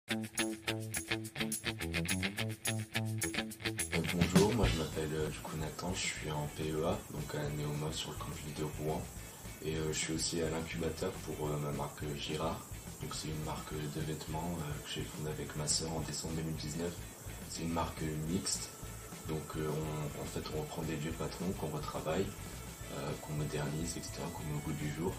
Bonjour, moi je m'appelle Nathan, je suis en PEA, donc à Neoma sur le campus de Rouen. Et je suis aussi à l'incubateur pour ma marque Girard. Donc c'est une marque de vêtements que j'ai fondée avec ma sœur en décembre 2019. C'est une marque mixte, donc on reprend des vieux patrons qu'on retravaille, qu'on modernise, etc., qu'on met au goût du jour.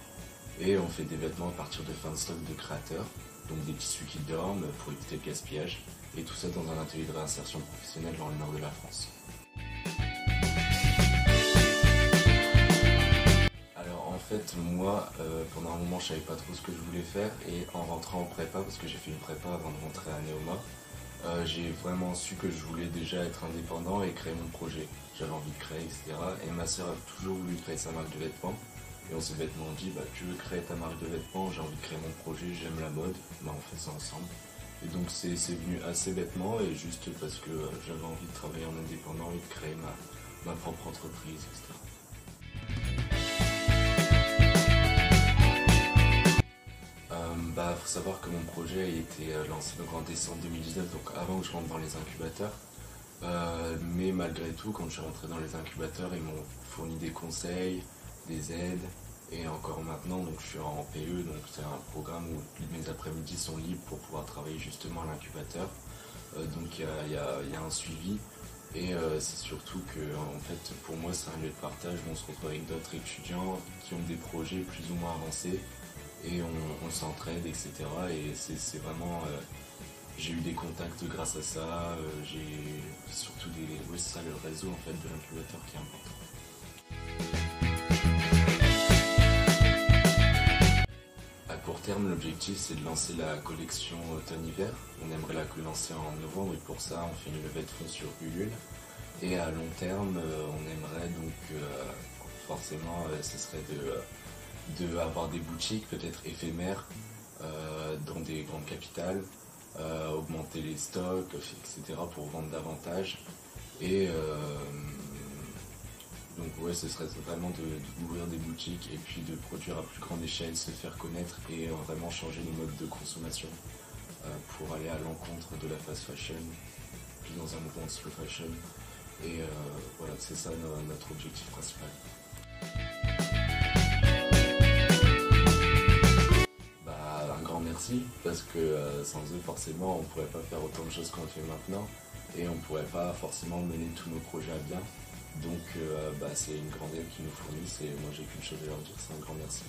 Et on fait des vêtements à partir de fin de stock de créateurs, donc des tissus qui dorment pour éviter le gaspillage, et tout ça dans un atelier de réinsertion professionnelle dans le nord de la France. Alors en fait, moi, pendant un moment, je savais pas trop ce que je voulais faire, et en rentrant en prépa, parce que j'ai fait une prépa avant de rentrer à Neoma, j'ai vraiment su que je voulais déjà être indépendant et créer mon projet. J'avais envie de créer, etc. Et ma sœur a toujours voulu créer sa marque de vêtements. Et on s'est bêtement dit, tu veux créer ta marque de vêtements, j'ai envie de créer mon projet, j'aime la mode, on fait ça ensemble. Et donc c'est venu assez bêtement et juste parce que j'avais envie de travailler en indépendant et de créer ma propre entreprise, etc. Faut savoir que mon projet a été lancé donc en décembre 2019, donc avant que je rentre dans les incubateurs. Mais malgré tout, quand je suis rentré dans les incubateurs, ils m'ont fourni des conseils, des aides, et encore maintenant, donc je suis en PE, donc c'est un programme où mes après-midi sont libres pour pouvoir travailler justement à l'incubateur. Donc il y a un suivi, et c'est surtout que en fait pour moi c'est un lieu de partage où on se retrouve avec d'autres étudiants qui ont des projets plus ou moins avancés, et on s'entraide, etc. Et c'est vraiment... j'ai eu des contacts grâce à ça, j'ai surtout oui, c'est ça, le réseau en fait de l'incubateur qui est important. À court terme, l'objectif c'est de lancer la collection automne-hiver. On aimerait la lancer en novembre et pour ça on fait une levée de fonds sur Ulule. Et à long terme, on aimerait donc forcément ce serait de avoir des boutiques peut-être éphémères dans des grandes capitales, augmenter les stocks, etc. pour vendre davantage. Et donc ouais, ce serait vraiment d'ouvrir des boutiques et puis de produire à plus grande échelle, se faire connaître et vraiment changer nos modes de consommation pour aller à l'encontre de la fast fashion, puis dans un mouvement de slow fashion. Et voilà, c'est ça notre objectif principal. Un grand merci, parce que sans eux, forcément, on ne pourrait pas faire autant de choses qu'on fait maintenant, et on ne pourrait pas forcément mener tous nos projets à bien. Donc c'est une grande aide qu'ils nous fournissent, et moi j'ai qu'une chose à leur dire, c'est un grand merci.